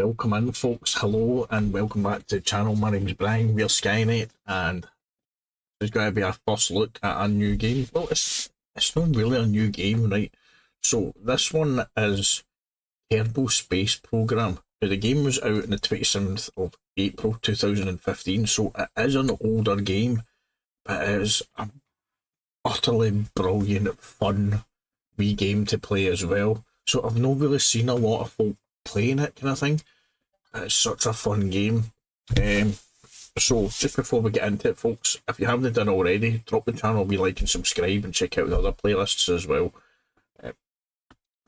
welcome in, folks. Hello and welcome back to the channel. My name's Brian, Weirskynet, and there's going to be our first look at a new game. Well, it's not really a new game, right? So this one is Kerbal Space Program. Now, the game was out on the 27th of April 2015, so it is an older game, but it is a utterly brilliant, fun wee game to play as well. So I've not really seen a lot of folk playing it, kind of thing. It's such a fun game. So just before we get into it, folks, if you haven't done already, drop the channel a wee like and subscribe, and check out the other playlists as well.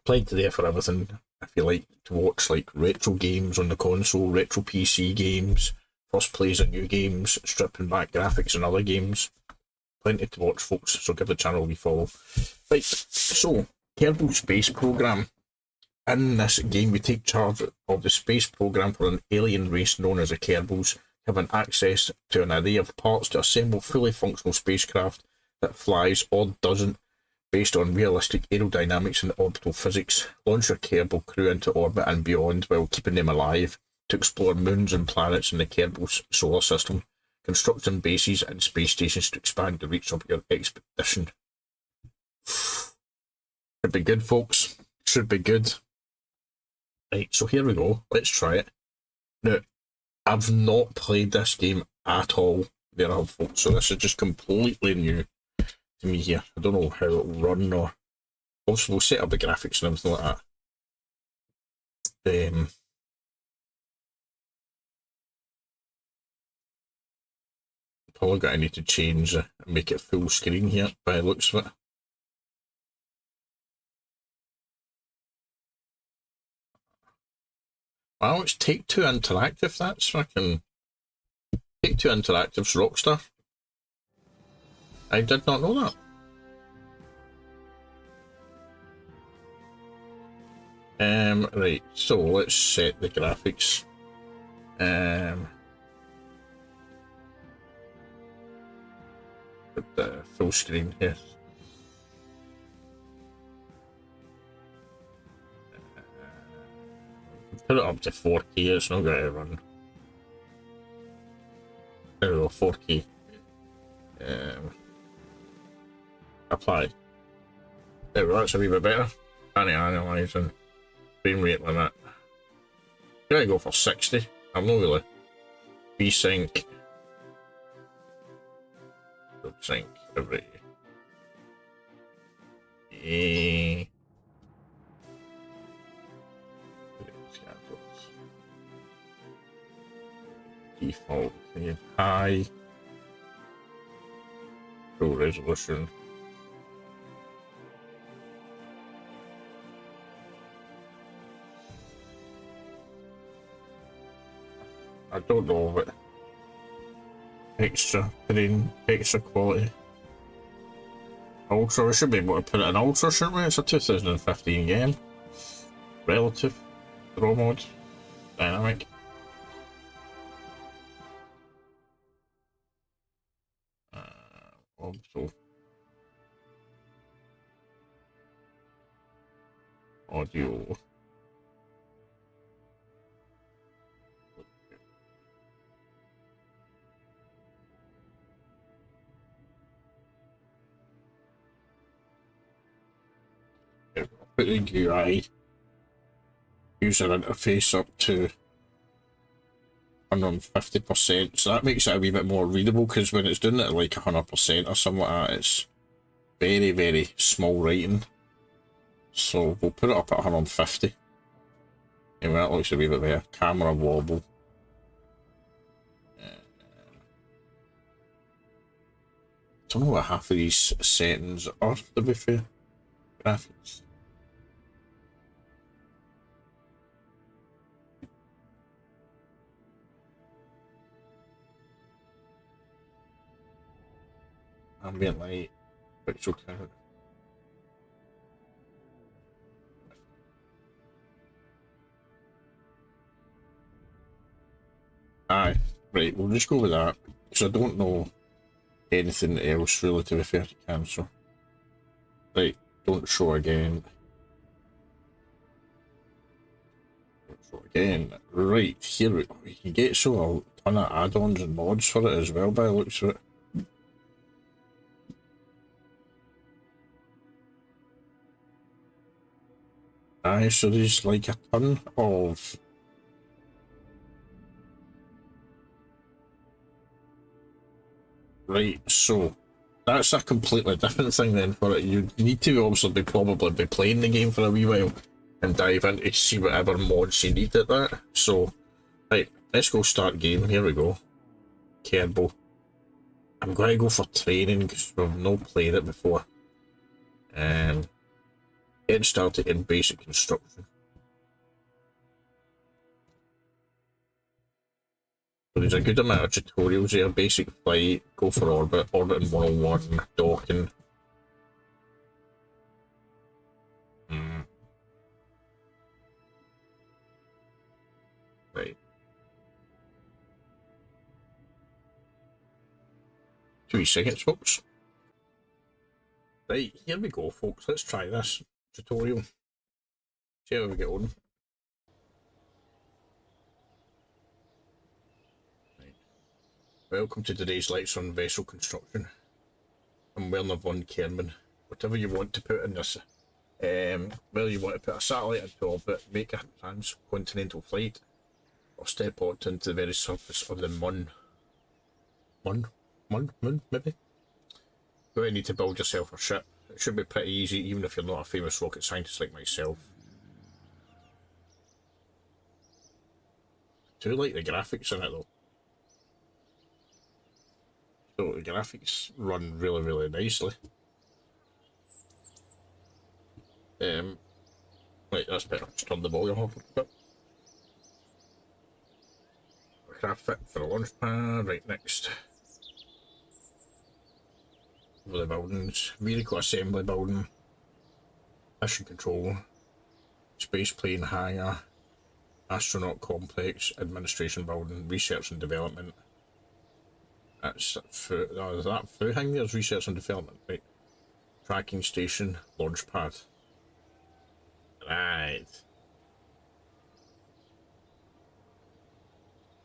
Plenty there for everything. If you like to watch like retro games on the console, retro PC games, first plays of new games, stripping back graphics and other games, plenty to watch, folks. So give the channel a wee follow. Right, so Kerbal Space Program. In this game, we take charge of the space program for an alien race known as the Kerbals, having access to an array of parts to assemble fully functional spacecraft that flies or doesn't, based on realistic aerodynamics and orbital physics. Launch your Kerbal crew into orbit and beyond while keeping them alive to explore moons and planets in the Kerbal solar system, constructing bases and space stations to expand the reach of your expedition. Should be good, folks. Should be good. Right, so here we go. Let's try it. Now, I've not played this game at all there, folks, so this is just completely new to me here. I don't know how it'll run, or obviously we'll set up the graphics and everything like that. Probably going to need to change and make it full screen here by the looks of it. Wow, it's Take-Two Interactive. That's fucking Take-Two Interactive's Rockstar. I did not know that. Right, so let's set the graphics. Put the full screen here. Put it up to 4K, it's not going to run. There we go, 4K. Apply. There we go, that's a wee bit better. Analysing. Frame rate limit. I'm going to go for 60. I'm not really. VSync. Sync every. Default high, full resolution. I don't know what extra quality. Ultra, we should be able to put it in ultra, shouldn't we? It's a 2015 game. Relative, raw mode, dynamic. Also audio. Put the UI user interface up to 150%, so that makes it a wee bit more readable, because when it's doing it at like 100% or something like that, it's very, very small writing. So we'll put it up at 150. Anyway, that looks a wee bit better. Camera wobble. Don't know what half of these settings are, to be fair. Graphics. Ambient light, pixel count. Aye, right, we'll just go with that, because I don't know anything else really, to be fair to cancel. Right, don't show again. Don't show again. Right, here we can get so a ton of add-ons and mods for it as well by the looks of it. Aye, so there's like a ton of right, so that's a completely different thing then for it. You need to obviously probably be playing the game for a wee while and dive in to see whatever mods you need at that. So, right, let's go start game. Here we go. Kerbal. I'm going to go for training because we've not played it before. Getting started in basic construction. So there's a good amount of tutorials here. Basic flight, go for orbit, orbiting 101, docking. Right. 2 seconds, folks. Right, here we go, folks. Let's try this tutorial. See how we get on. Right. Welcome to today's lecture on vessel construction. I'm Werner von Kerman. Whatever you want to put in this, whether you want to put a satellite into orbit, make a transcontinental flight, or step out into the very surface of the moon, maybe? You're going to need to build yourself a ship. It should be pretty easy, even if you're not a famous rocket scientist like myself. I do like the graphics in it though. So the graphics run really, really nicely. Right, that's better. Just turn the volume off a bit. Craft fit for a launch pad. Right, next. Over the buildings. Vehicle assembly building. Mission control. Space plane hangar. Astronaut complex. Administration building. Research and development. That's for that for hangars, research and development, right? Tracking station, launch pad. Right.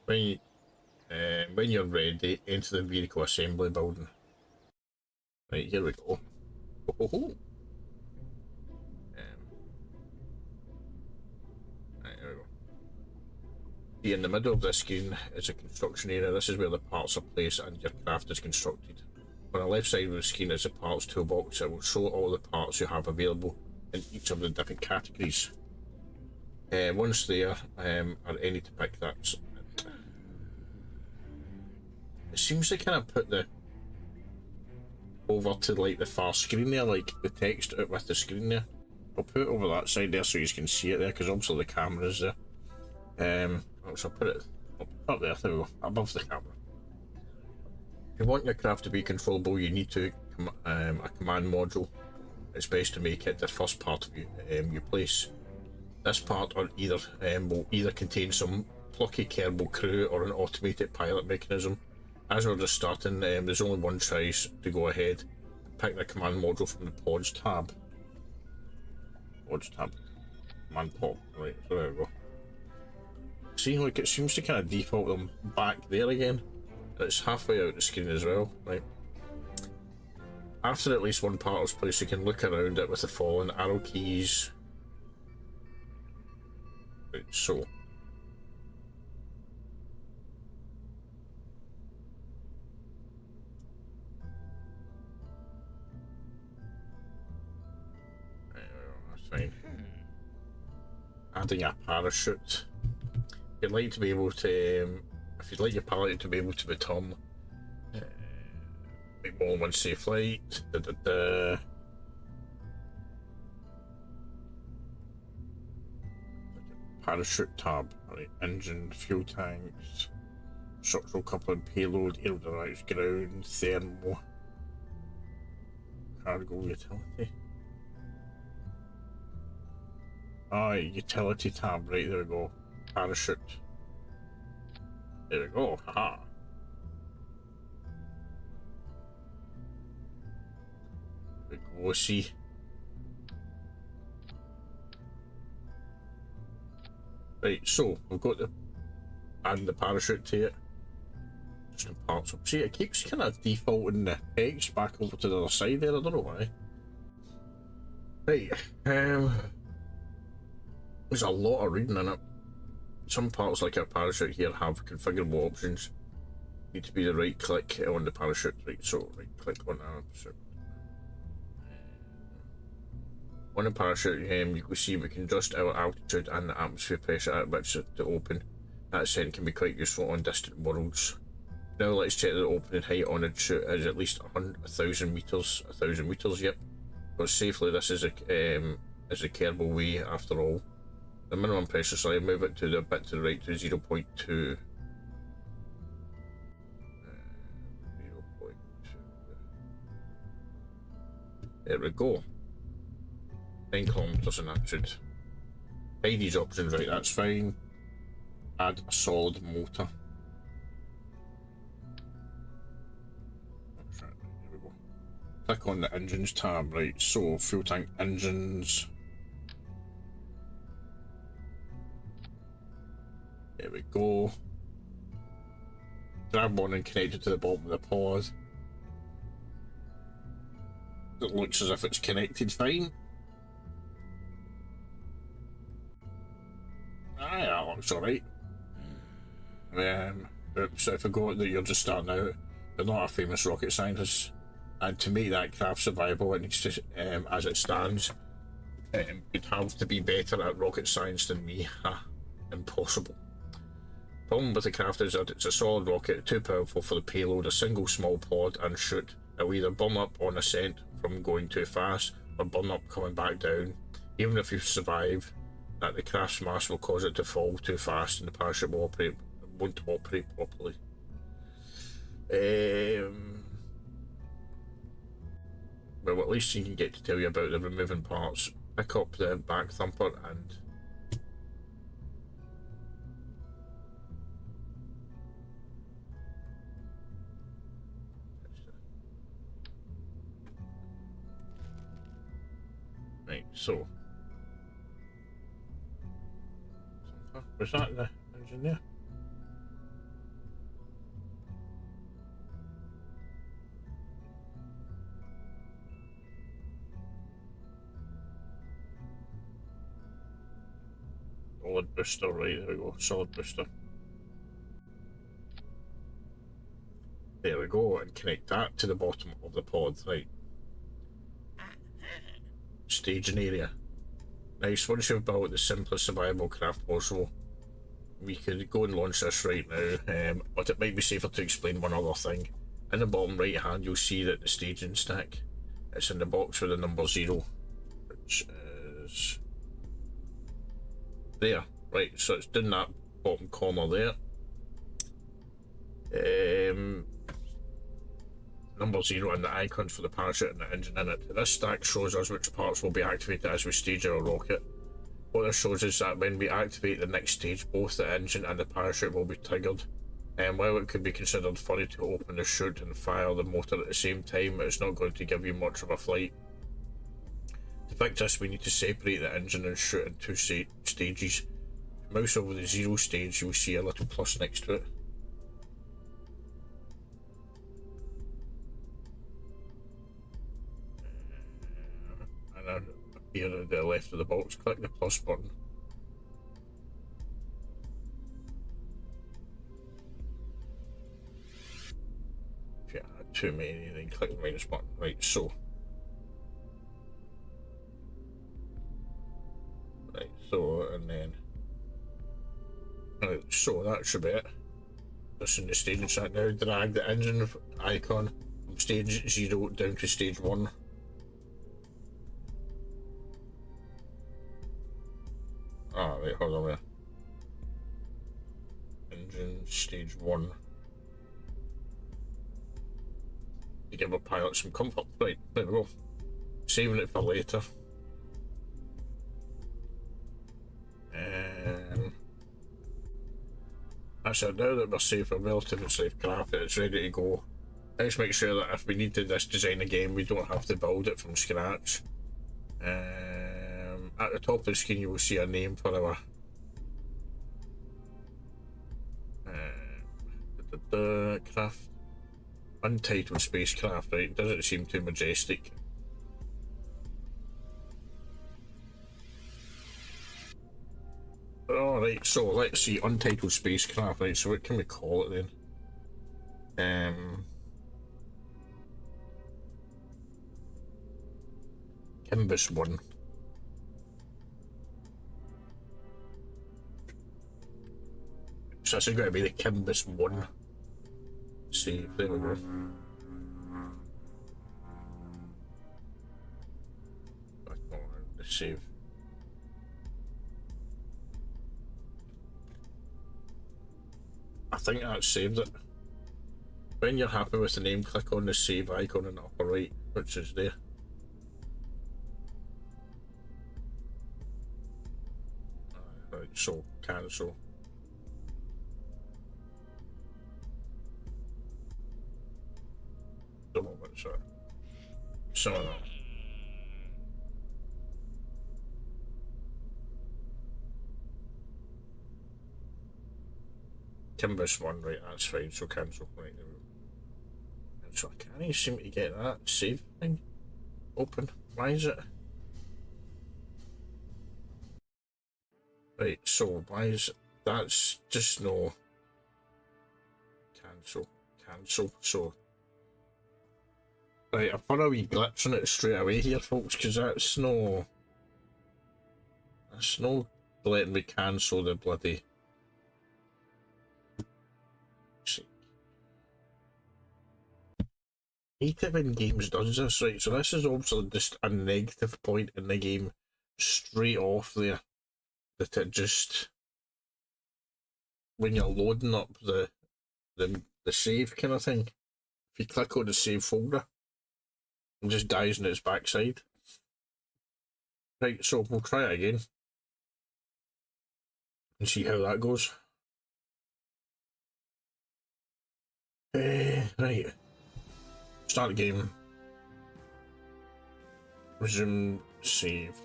When you're ready, enter the vehicle assembly building. Right, here we go. Right, here we go. See, in the middle of the screen is a construction area. This is where the parts are placed and your craft is constructed. On the left side of the screen is a parts toolbox. It will show all the parts you have available in each of the different categories. Once there are any to pick, that's it. It seems to kind of put the over to like the far screen there, like the text out with the screen there. I'll put it over that side there so you can see it there, because obviously the camera's there. So I'll put it up there, there we go, above the camera. If you want your craft to be controllable, you need to a command module. It's best to make it the first part of you place. This part will either contain some plucky Kerbal crew or an automated pilot mechanism. As we're just starting, there's only one choice to go ahead. Pick the command module from the pods tab. Command pod. Right, so there we go. See, like it seems to kind of default them back there again. It's halfway out the screen as well, right? After at least one part is placed, you can look around it with the following arrow keys. Right, so. Right, that's fine. Adding a parachute. You'd like to be able to, if you'd like your pilot to be able to return, make more than one safe flight. Parachute tab, right? Engine, fuel tanks, structural coupling, payload, aerodynamics, ground, thermal, cargo, utility. Utility tab, right, there we go. Parachute. There we go, haha. There we go, see. Right, so we've got the adding the parachute to it. Just in parts. See, it keeps kind of defaulting the text back over to the other side there. I don't know why. Right, there's a lot of reading in it. Some parts, like our parachute here, have configurable options. Need to be the right click on the parachute. Right, so right click on the parachute. On the parachute, you can see we can adjust our altitude and the atmosphere pressure at which to open. That setting can be quite useful on distant worlds. Now let's check that the opening height on the chute is at least 1,000 meters. 1,000 meters, yep. But safely, this is a Kerbal way after all. The minimum pressure, so I move it to the bit to the right to 0.2. 0.2. There we go. 9 kilometers in altitude. Hide these options, right, that's fine. Add a solid motor. That's right, there we go. Click on the engines tab, right, so fuel tank engines. There we go. Grab one and connect it to the bottom of the pod. It looks as if it's connected fine. Aye, that looks alright. So if I forgot that you're just starting out, they're not a famous rocket scientist, and to make that craft survivable, it needs to, as it stands, you'd have to be better at rocket science than me. Ha, impossible. Problem with the craft is that it's a solid rocket, too powerful for the payload. A single small pod and chute. It will either burn up on ascent from going too fast, or burn up coming back down. Even if you survive, that the craft's mass will cause it to fall too fast, and the parachute won't operate properly. Well, at least you can get to tell you about the removing parts. Pick up the back thumper and right, so was that the engine there? Solid booster, right, there we go, solid booster. There we go, and connect that to the bottom of the pod, right. Staging area. Nice, once you've built the simplest survival craft possible, we could go and launch this right now, but it might be safer to explain one other thing. In the bottom right hand you'll see that the staging stack, it's in the box with the number 0, which is there, right, so it's down that bottom corner there. Number 0 and the icons for the parachute and the engine in it. This stack shows us which parts will be activated as we stage our rocket. What this shows is that when we activate the next stage, both the engine and the parachute will be triggered. And while it could be considered funny to open the chute and fire the motor at the same time, it's not going to give you much of a flight. To fix this, we need to separate the engine and chute in 2 stages. Mouse over the 0 stage, you will see a little plus next to it. And here at the left of the box, click the plus button. If you add too many, then click the minus button. Right, so. Right, so, and then. Right, so that should be it. Just in the staging stack now, drag the engine icon from stage 0 down to stage 1. Ah, right, hold on there. Engine stage 1. To give our pilot some comfort. Right, there we go. Saving it for later. That's it, now that we're safe, we're relatively safe craft, it's ready to go. Let's make sure that if we need to this design again, we don't have to build it from scratch. At the top of the screen you will see a name for our The craft. Untitled spacecraft, right? Doesn't seem too majestic. Alright, so let's see. Untitled spacecraft, right? So what can we call it then? Kerbals 1. So this is going to be the Kerbals 1. Save, there we go. Back on the save. I think that saved it. When you're happy with the name, click on the save icon in the upper right, which is there. Right, so cancel. Don't know what's that. Some of that. Kerbals 1, right, that's fine, so cancel, right, there we go. And so I can't seem to get that save thing open. Why is it? Right, so why is it? That's just no. Cancel, so. Right, I've put a wee glitch on it straight away here, folks, because that's no letting me cancel the bloody. Hate it when games does this, right? So this is obviously just a negative point in the game straight off there. That it just, when you're loading up the save kind of thing, if you click on the save folder, it just dies on its backside. Right, so we'll try it again and see how that goes. Right. Start game. Resume saved.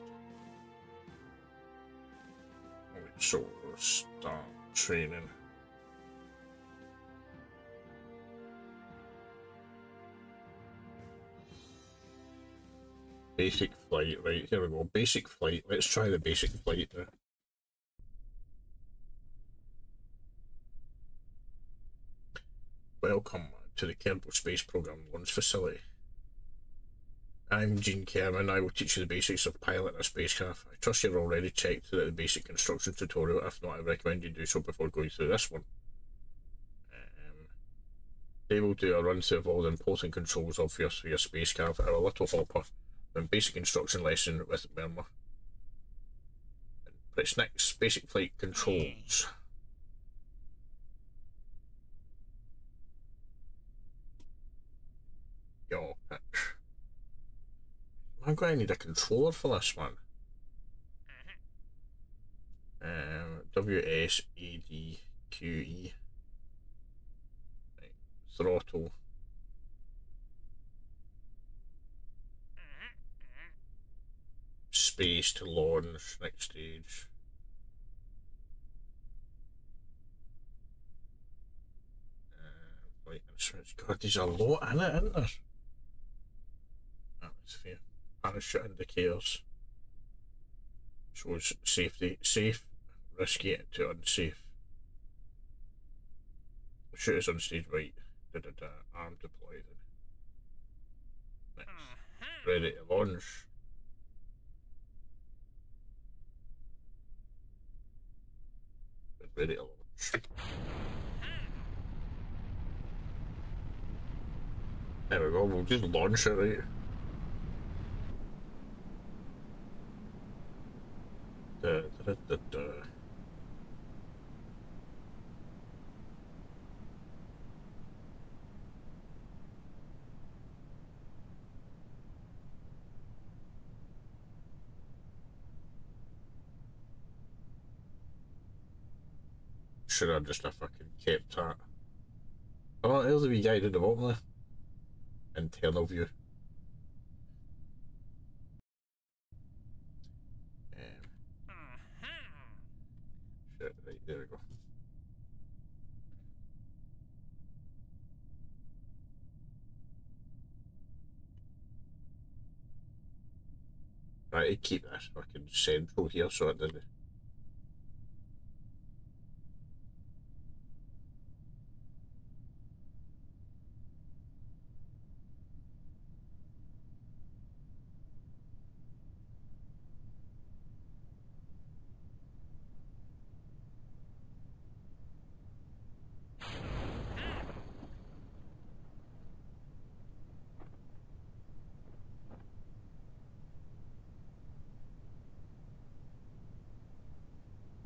So start training. Basic flight, right, here we go. Basic flight. Let's try the basic flight now. Welcome to the Kerbal Space Program launch facility. I'm Gene Kerman. I will teach you the basics of piloting a spacecraft. I trust you've already checked the basic instruction tutorial. If not, I recommend you do so before going through this one. They will do a run through of all the important controls of your spacecraft, our little hopper, and basic instruction lesson with Mermer. Press next. Basic flight controls. Yo, pitch. I'm going to need a controller for this one. WSADQE. Right. Throttle. Space to launch. Next stage. Flight and switch. God, there's a lot in it, isn't there? Atmosphere. Parachute indicators. Shows safety. Safe. Risky to unsafe. Shoot is on stage right. Arm deployed. Next. Ready to launch. Ready to launch. There we go, we'll just launch it, right? Should have just fucking kept that. Oh, there's the wee guy at the bottom there. Internal view. Shit, right, there we go. Right, to keep this fucking central here so it doesn't.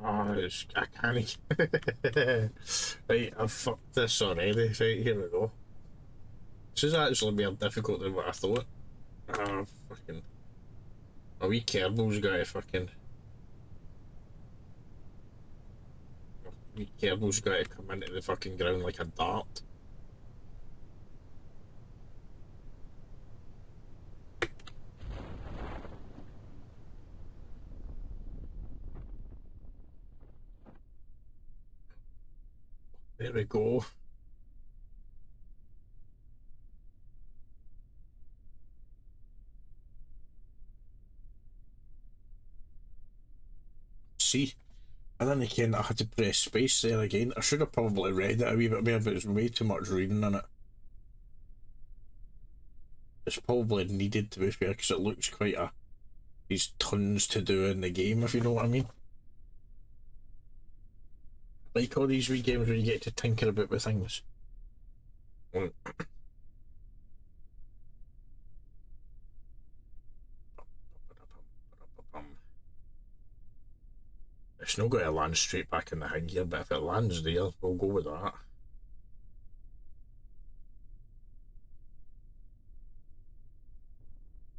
Oh, I can't. Right, I've fucked this already. Right, here we go. This is actually more difficult than what I thought. Ah, fucking. A wee Kerbal's got to fucking. A wee Kerbal's got to come into the fucking ground like a dart. There we go. See? And then again, I had to press space there again. I should have probably read it a wee bit more, but there's way too much reading in it. It's probably needed, to be fair, because it looks quite a. There's tons to do in the game, if you know what I mean. Like all these wee games where you get to tinker about with things. It's not going to land straight back in the hang here, but if it lands there, we'll go with that.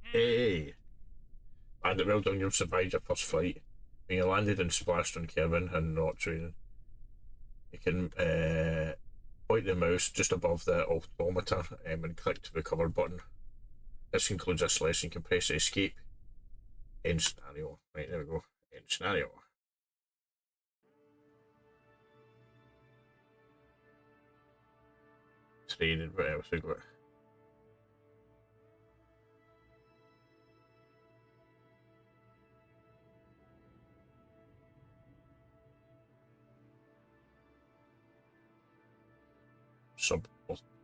Hey! And well done, you've survived your first flight. When you landed and splashed on Kerbin and not training, you can point the mouse just above the altimeter and click the recover button. This includes this lesson. You can press escape. End scenario. Right, there we go. End scenario. Training, what else we got?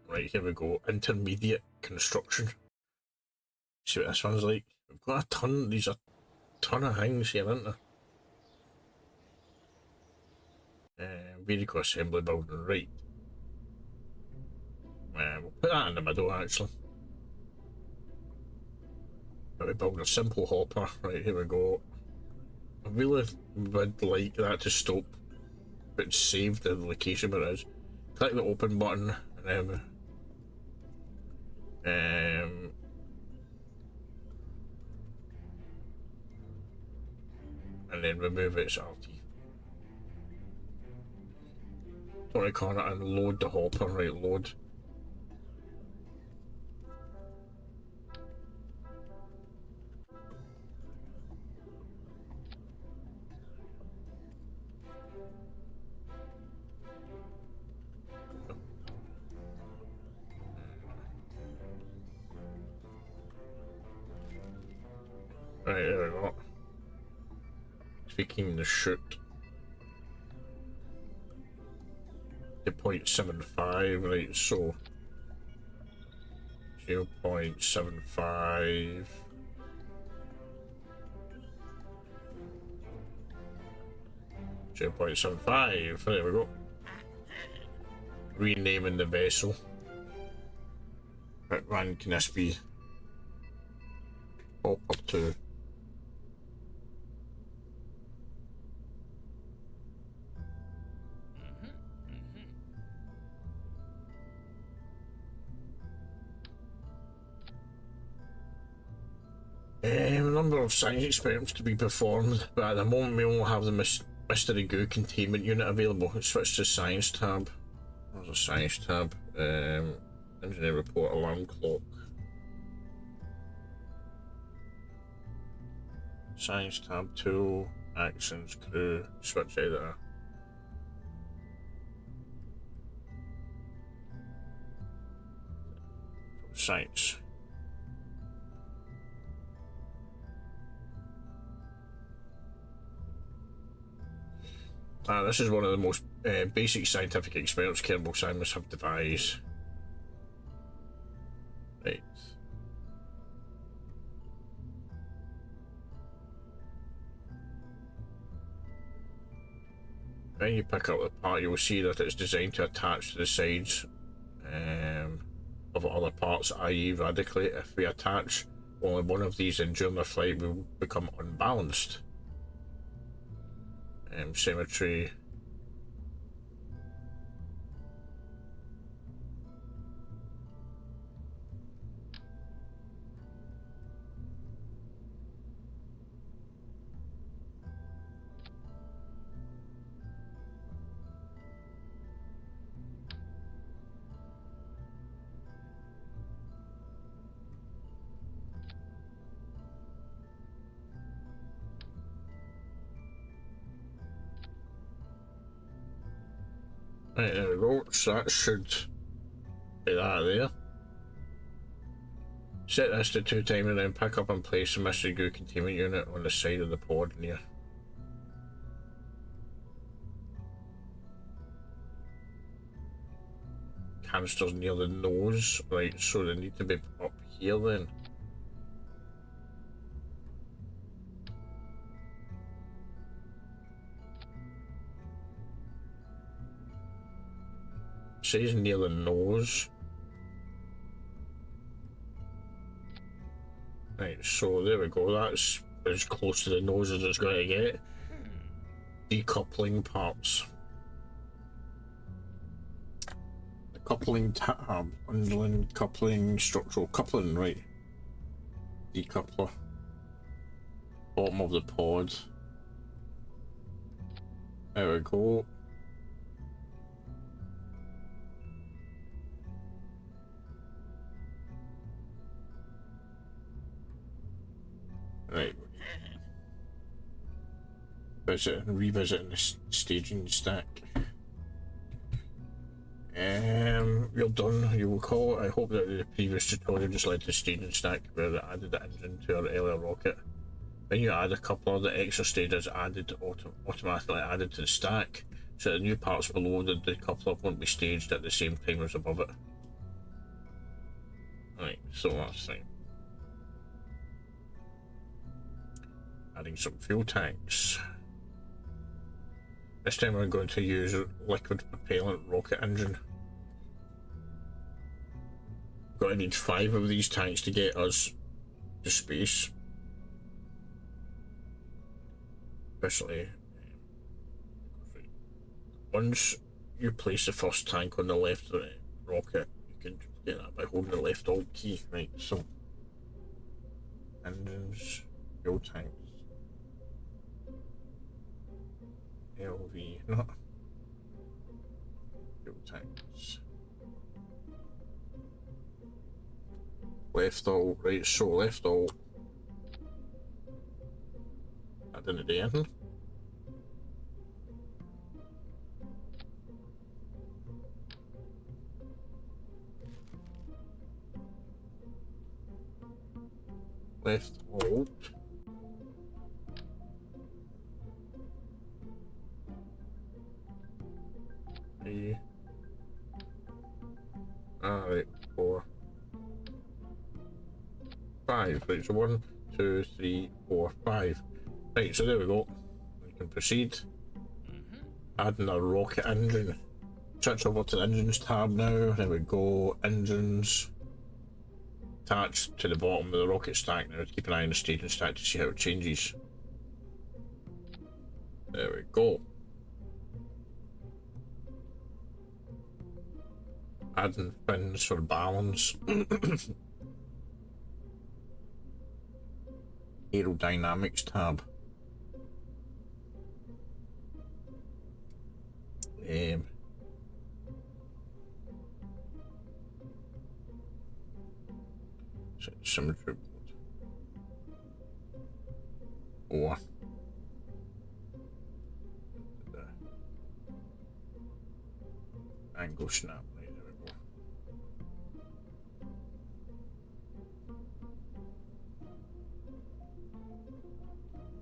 Right, here we go. Intermediate construction. See what this one's like. We've got a ton. These are a ton of things here, aren't there? Vehicle assembly building. Right. We'll put that in the middle actually. We build a simple hopper. Right, here we go. I really would like that to stop, but save the location where it is. Click the open button and then remove its RT. Don't record it and load the hopper. Right, load. Right, there we go. Speaking the shoot. 0.75, right, so 0.75 0.75, there we go. Renaming the vessel. Right, when can this be? Hopper 2. A number of science experiments to be performed, but at the moment we only have the Mystery Goo containment unit available. Let's switch to science tab. There's a science tab. Engineer report, alarm clock. Science tab, tool, actions, crew, switch editor. Science. This is one of the most basic scientific experiments Kerbal scientists have devised. Right. When you pick up the part, you will see that it's designed to attach to the sides of other parts, i.e. radically. If we attach only one of these in during the flight, we will become unbalanced. Symmetry. Right, there we go. So that should be that there. Set this to 2 times and then pick up and place the mystery goo containment unit on the side of the pod near. Canisters near the nose, right, so they need to be up here then. It says near the nose. Right, so there we go, that's as close to the nose as it's going to get. Decoupling parts. The coupling tab, underline coupling, structural coupling, right. Decoupler. Bottom of the pod. There we go. Right. Visit and revisiting the staging stack. You're done, you will call it. I hope that the previous tutorial just led to the staging stack where it added the engine to our earlier rocket. When you add a coupler, the extra stage is added automatically added to the stack, so the new parts below the coupler won't be staged at the same time as above it. Right, so that's fine. Adding some fuel tanks. This time we're going to use liquid propellant rocket engine. Going to need 5 of these tanks to get us to space. Especially once you place the first tank on the left of the rocket, you can get that by holding the left alt key. Right, so engines, fuel tanks. LV, not fuel tanks. Left alt, right, so left alt. That didn't do anything. Left alt. Right, 4, 5. Right, so 1, 2, 3, 4, 5. Right, so there we go. We can proceed. Adding a rocket engine. Switch over to the engines tab now. There we go. Engines. Attached to the bottom of the rocket stack now. Keep an eye on the staging stack to see how it changes. There we go. Adding fins for balance. Aerodynamics tab. Symmetry or angle snap. Right, there we go.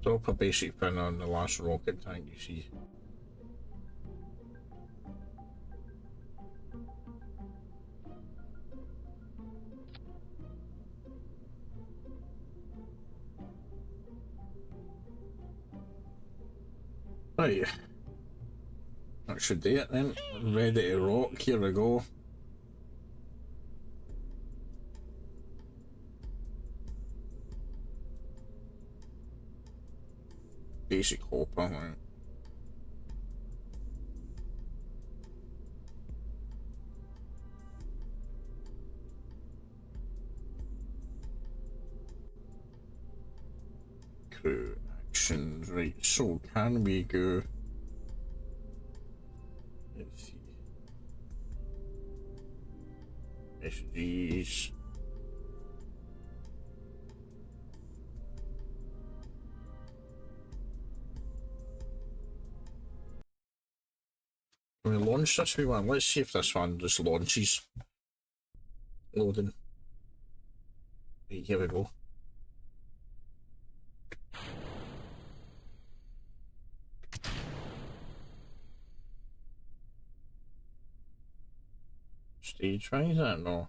Drop a basic fin on the last rocket tank, you see. Right, that should do it then. Ready to rock, here we go. Basic hopper, right. Crew actions, right, so can we go, let's see, SGs, can we launch this wee one? Let's see if this one just launches. Loading. Right, here we go. Stage, why is that? No.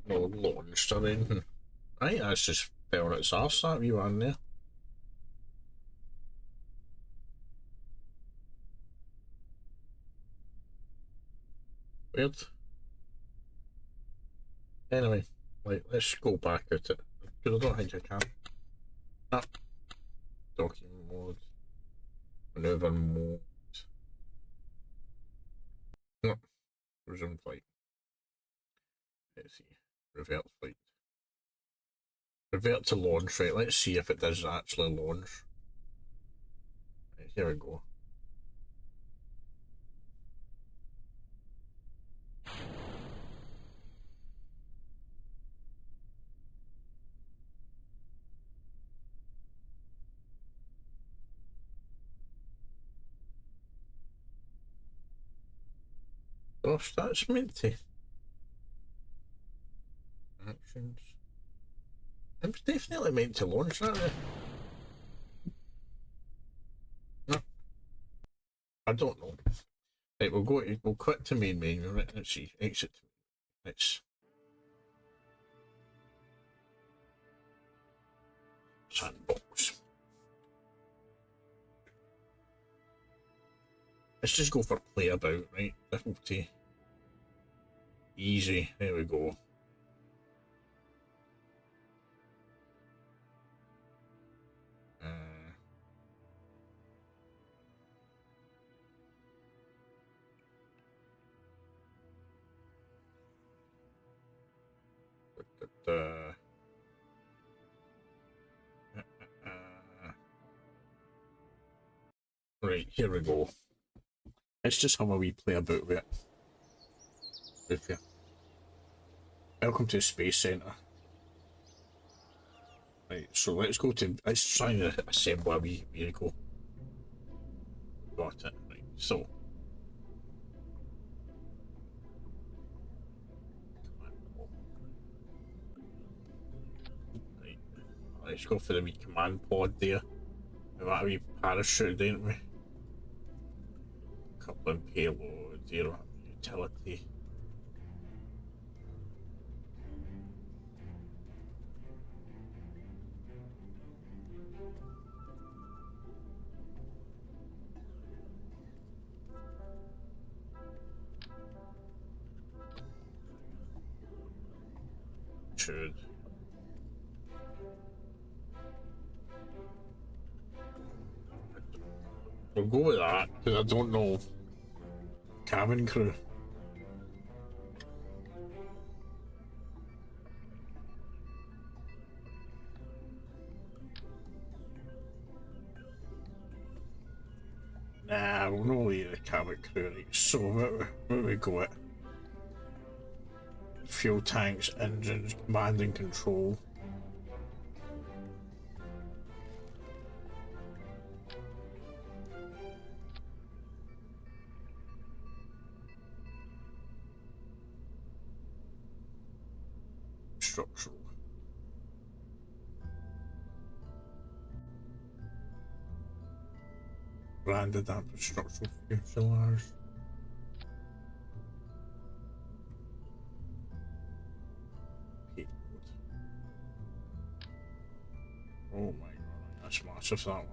No launched or anything. Right, that's just fell its arse, that wee one there. Weird. Anyway, like, let's go back at it. Because I don't think I can. Ah, docking mode. Maneuver mode. No, resume flight. Let's see. Revert flight. Revert to launch, right? Let's see if it does actually launch. Right, here we go. Gosh, that's meant to. Actions. It's definitely meant to launch that. No, I don't know. Right, we'll quit to main menu. Right, let's see. Exit. Let's sandbox. Let's just go for play about, right? Difficulty. Easy. There we go. Uh, right, here we go. Let's just have a wee play about with it. Welcome to the Space Center. Right, so let's try and assemble a wee vehicle. Got it. Right, so. Right, let's go for the wee command pod there. We've got a wee parachute, didn't we? Coupling payload, zero utility. Should. We'll go with that, because I don't know. Cabin crew. Nah, we'll not leave the cabin crew, right? So, what we go at? Fuel tanks, engines, command and control. Structural. branded that with structural fuselage. Payload. Oh my god, that's massive, that one.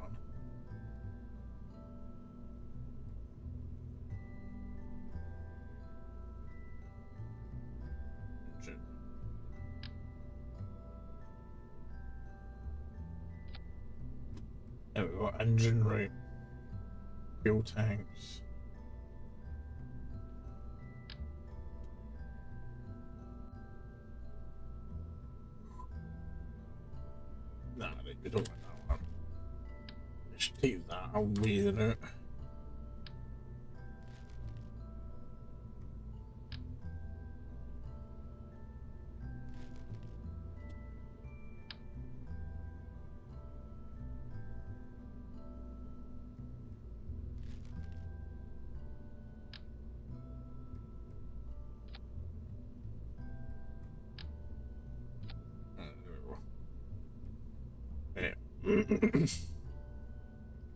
There we go, engine, right. Fuel tanks. Nah, right, we don't want that one. Just take that away there.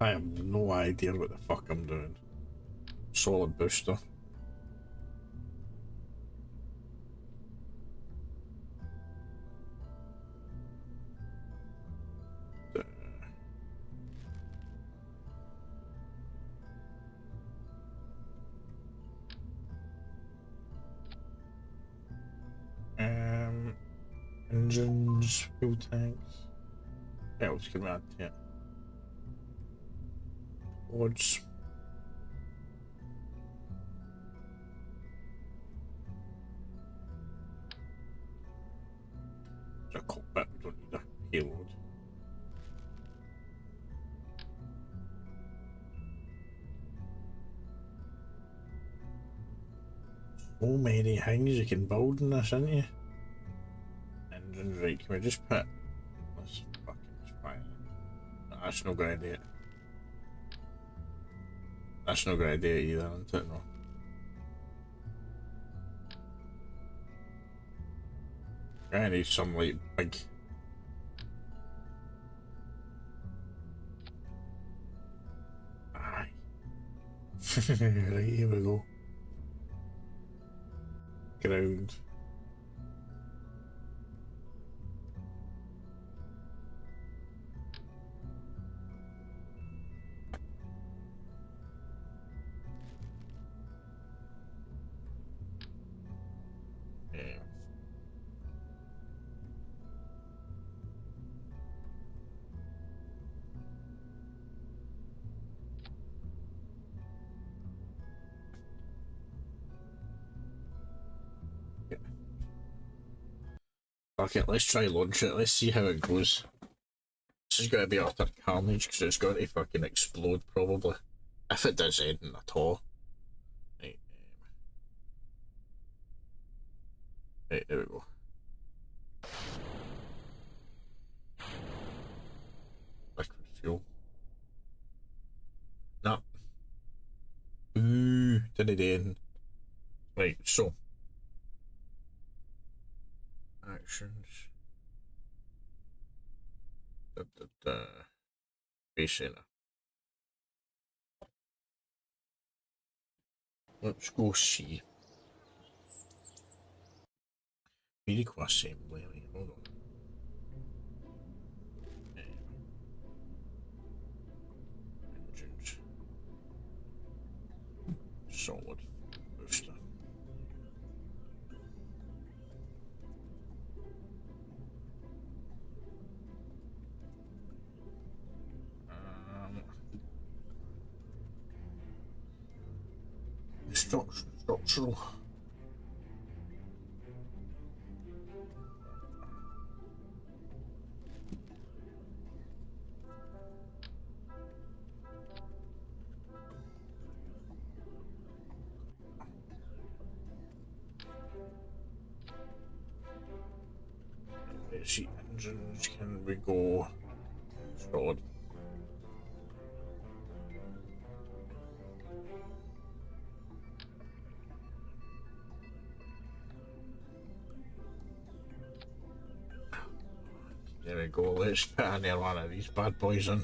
I have no idea what the fuck I'm doing. Solid booster. Engines, fuel tanks. What else can we add to it? Boards. There's a cockpit, we don't need a payload. So many things you can build in this, isn't you? Engines, right, can we just put this fucking fire? That's no good idea. That's no good idea either, isn't it? No. I need some like big. Aye. Right, here we go. Ground. Okay, let's try launch it. Let's see how it goes. This is going to be utter carnage because it's going to fucking explode probably. If it does anything at all. Right, right, there we go. Liquid fuel. Nah. Ooh, didn't do anything. Right, so. Actions. Base center. Let's go see. Vehicle assembly. Right, hold on. Engines. Solid booster. Structural. Let's see, engines, can we go solid? There we go, let's put another one of these bad boys in.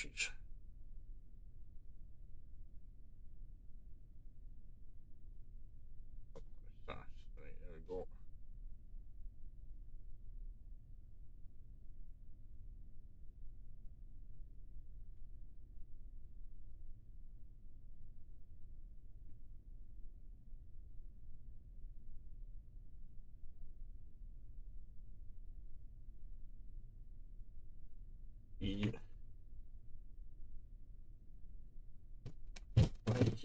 Jeez. Right, there we go. Yeah.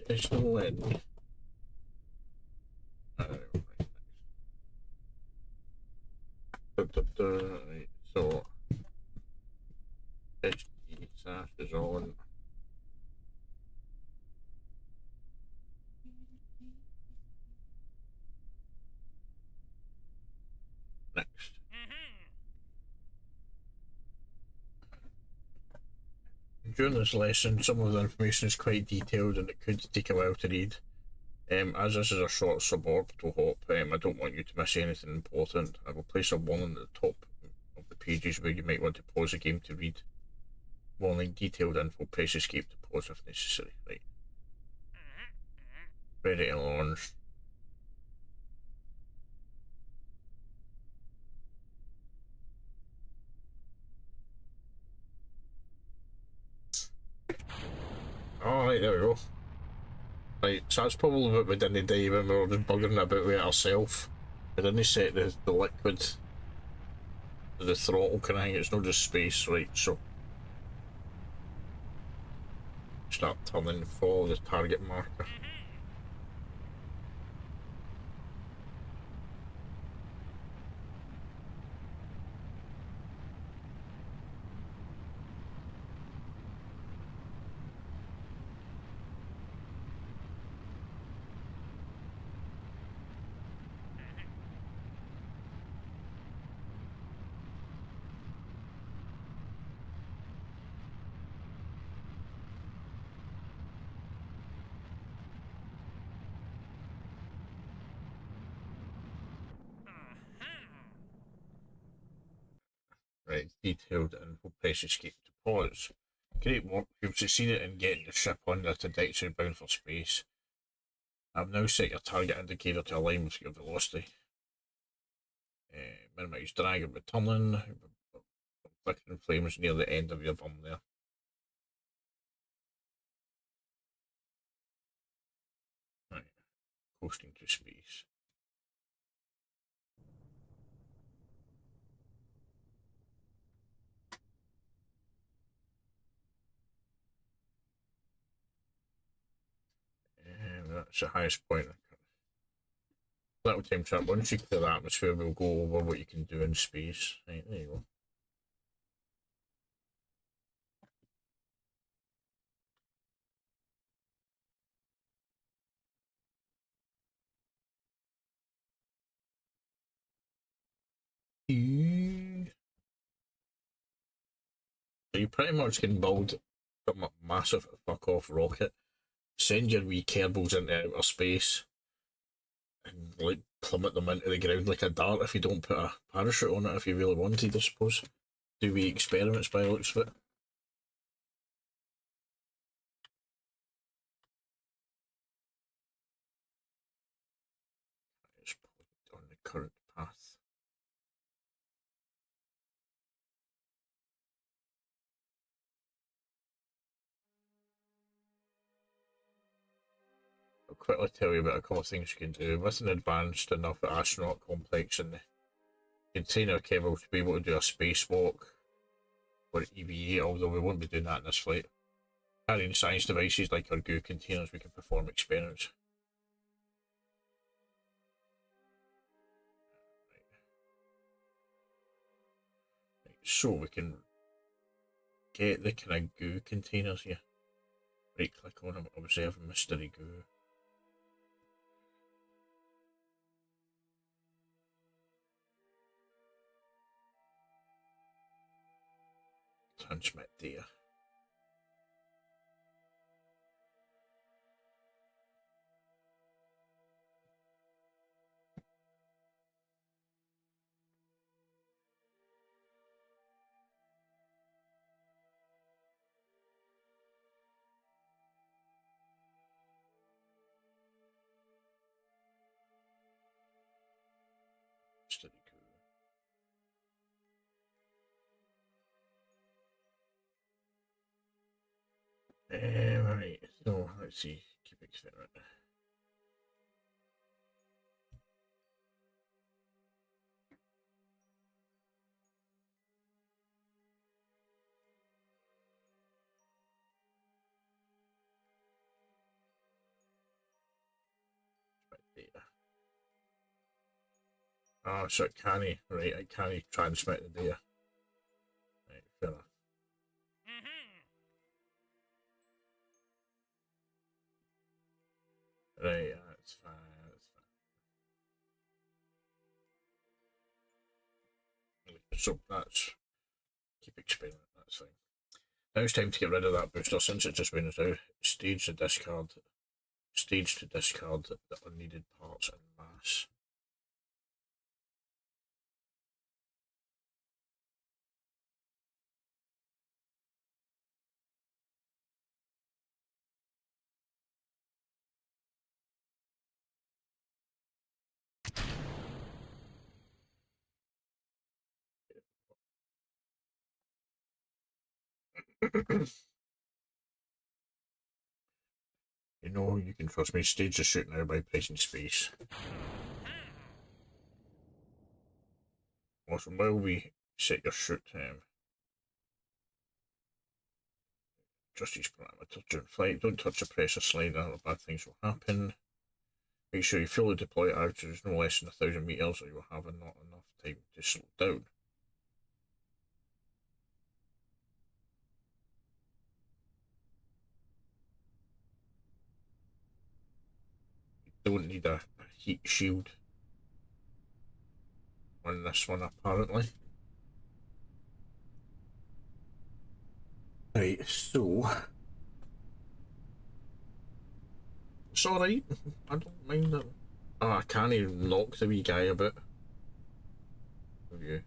It's no letting. Right, so HD sash is on. Next. During this lesson, some of the information is quite detailed and it could take a while to read. As this is a short suborbital hop, I don't want you to miss anything important. I will place a warning at the top of the pages where you might want to pause the game to read. Warning, detailed info, press escape to pause if necessary. Right. Ready to launch. Alright, there we go. Right, so that's probably what we didn't do when we were just buggering about with it ourselves. We didn't set the liquid to the throttle kind of thing, it's not just space, right, so start turning, follow the target marker. Right, detailed info, press escape to pause. Great work, you've succeeded in getting the ship on the trajectory bound for space. I've now set your target indicator to align with your velocity. Minimize drag and returning. Flickering flames near the end of your bum there. Right, coasting to space. And that's the highest point. Little time trap. Once you clear the atmosphere, we'll go over what you can do in space. Right, there you go. So you pretty much can build a massive fuck off rocket, send your wee Kerbals into outer space, and like plummet them into the ground like a dart if you don't put a parachute on it if you really wanted, I suppose. Do wee experiments by the looks of it. It's on the current path. I'll quickly tell you about a couple of things you can do. With an advanced enough astronaut complex in the container Kerbal to be able to do a spacewalk or EVA, although we won't be doing that in this flight. Carrying science devices like our goo containers, we can perform experiments. Right, so we can get the kind of goo containers here. Right click on them, observe mystery goo. Transmit data. Right, so let's see. Keep experiment. Data. Oh, so it can't, right, it can't transmit the data. Right, fair enough. Right, that's fine, that's fine. So that's keep experiment, that's fine. Now it's time to get rid of that booster since it just went out. Stage to discard the unneeded parts en masse. You know, you can trust me. Stage the shoot now by pressing space. Awesome. While we set your shoot time, just these parameters during flight. Don't touch the pressure slider or bad things will happen. Make sure you fully deploy it out to no less than 1,000 meters or you will have not enough time to slow down. You don't need a heat shield on this one apparently. Right, so it's alright. I don't mind it. Oh, I can't even knock the wee guy a bit. Okay.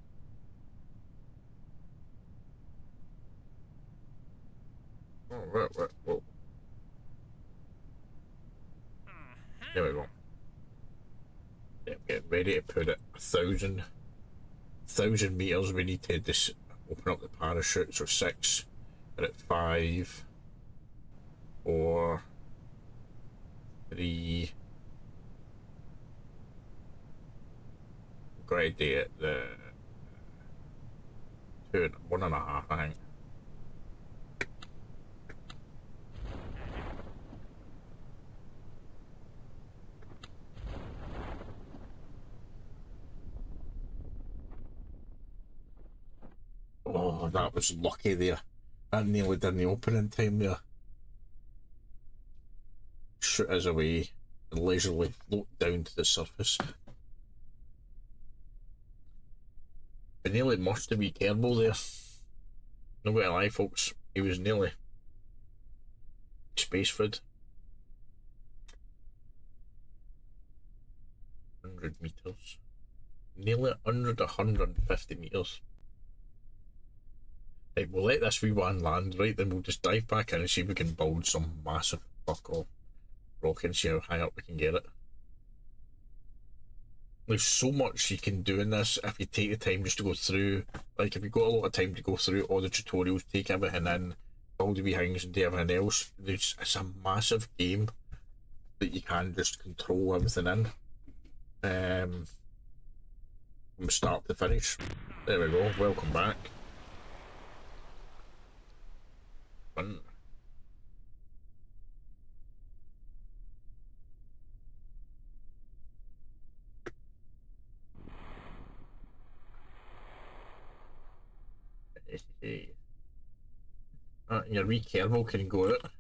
Oh, right. Whoa. There we go. Yeah, get ready to put it 1,000 meters. We need to just open up the parachute. So 6. We're at 5, 4, 3. Got to do it the 2, 1.5, I think. Oh, that was lucky there. I nearly didn't open in time there. Shoot us away and leisurely float down to the surface. We nearly mushed the wee Kerbal there. No gonna lie, folks, he was nearly space food. 100 meters. Nearly 150 meters. Right, we'll let this wee one land, right? Then we'll just dive back in and see if we can build some massive fuck off rocket and see how high up we can get it. There's so much you can do in this if you take the time just to go through. Like, if you've got a lot of time to go through all the tutorials, take everything in, build the wee things and do everything else, it's a massive game that you can just control everything in. From start to finish. There we go, welcome back. Fun. Hey. Your wee Kerbal can go out.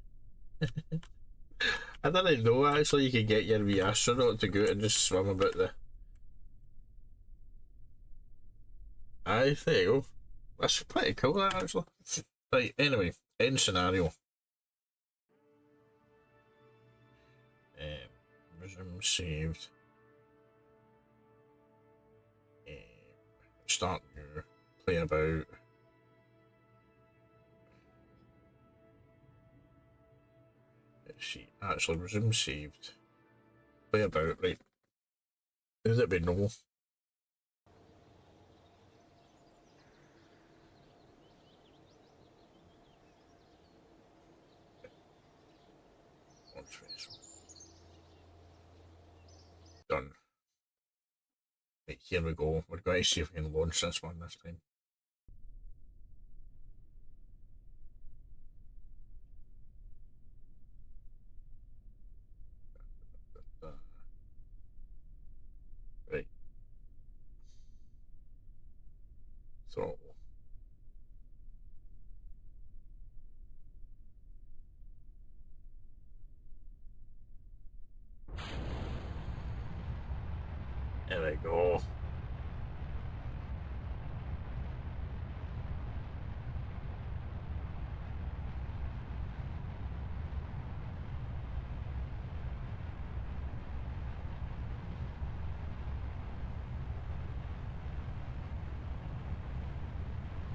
I didn't know actually you could get your wee astronaut to go out and just swim about the. Aye, there you go. That's pretty cool, that actually. Right, anyway, end scenario. Resume saved. Start new. Play about. Let's see. Actually, resume saved. Play about, right. Who that we know? launch vessel. Done. Right, here we go. We're going to see if we can launch this one this time. Right. Throttle. There we go.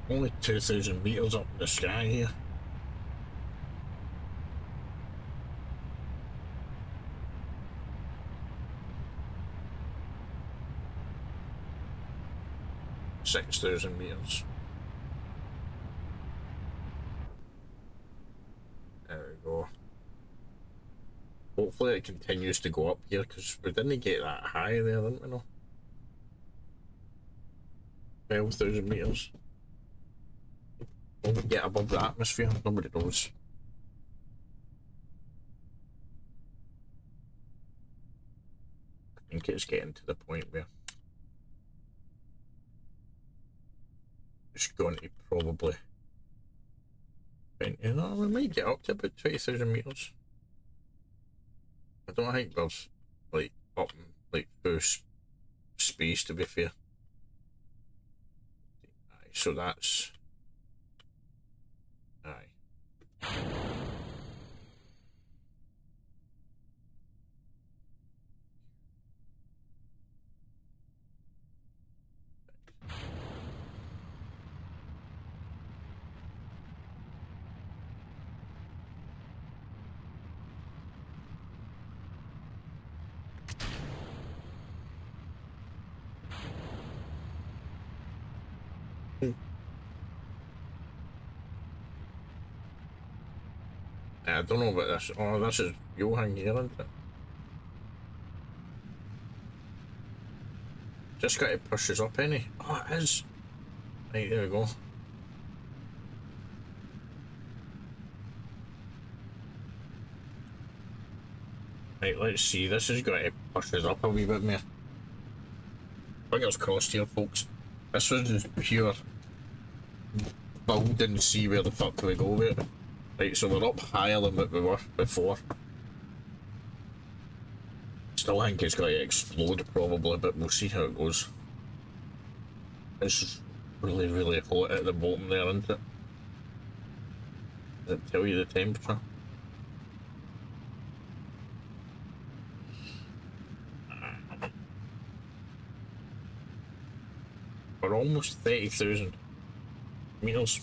Only 2,000 meters up in the sky here. $6,000 meters. There we go. Hopefully it continues to go up here because we didn't get that high there, didn't we? No. 12,000 meters. Will we get above the atmosphere? Nobody knows. I think it's getting to the point where it's going to probably. You know, we might get up to about 20,000 meters. I don't think there's like up in like full space, to be fair. Aye, so that's. Aye. I don't know about this. Oh, this is Johan here, isn't it? Just got to push us up, any. Oh, it is. Right, there we go. Right, let's see. This has got to push us up a wee bit more. Fingers crossed here, folks. This was just pure build and see where the fuck we go with it. Right, so we're up higher than what we were before. Still think it's going to explode probably, but we'll see how it goes. It's really, really hot at the bottom there, isn't it? Does it tell you the temperature? We're almost 30,000 meters.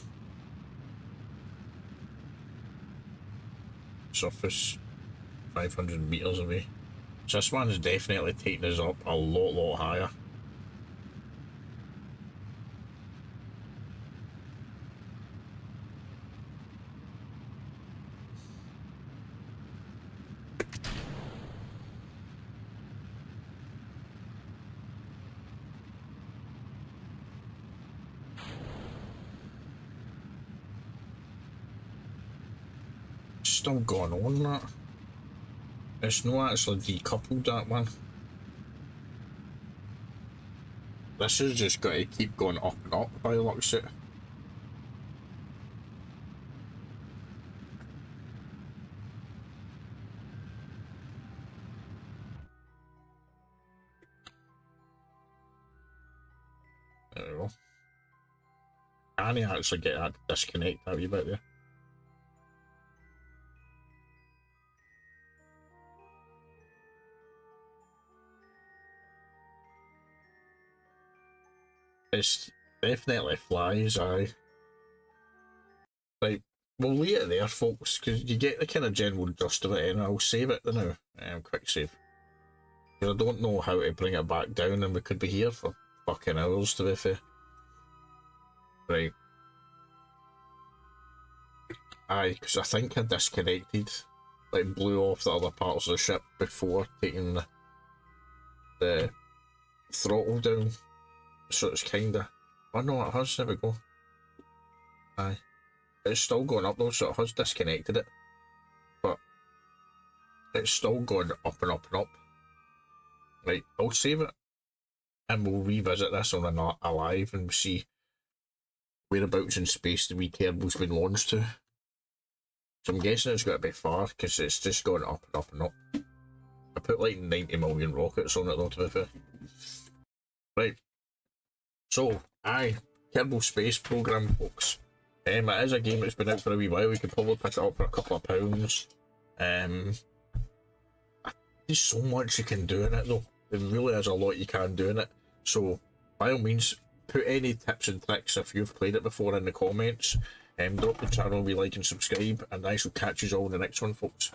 Surface 500 meters away. So this one is definitely taking us up a lot higher. Still going on that. It's not actually decoupled, that one. This has just got to keep going up and up by the looks of it. There we go. Can I actually get that disconnect a wee bit there? It's definitely flies, aye. Right, we'll leave it there, folks, because you get the kind of general gist of it, and I'll save it now. Quick save. Because I don't know how to bring it back down, and we could be here for fucking hours, to be fair. Right. Aye, because I think I disconnected like blew off the other parts of the ship before taking the throttle down. So it's kinda, oh no, it has, there we go. Aye. It's still going up though, so it has disconnected it. But it's still going up and up and up. Right, I'll save it and we'll revisit this on a live and see whereabouts in space the wee Kerbal's been launched to. So I'm guessing it's got to be far because it's just going up and up and up. I put like 90 million rockets on it though, to be fair. Right. So, aye, Kerbal Space Program, folks. It is a game that's been out for a wee while. We could probably pick it up for a couple of pounds. There's so much you can do in it though. There really is a lot you can do in it. So, by all means, put any tips and tricks if you've played it before in the comments. Drop the channel, like and subscribe, and I shall catch you all in the next one, folks.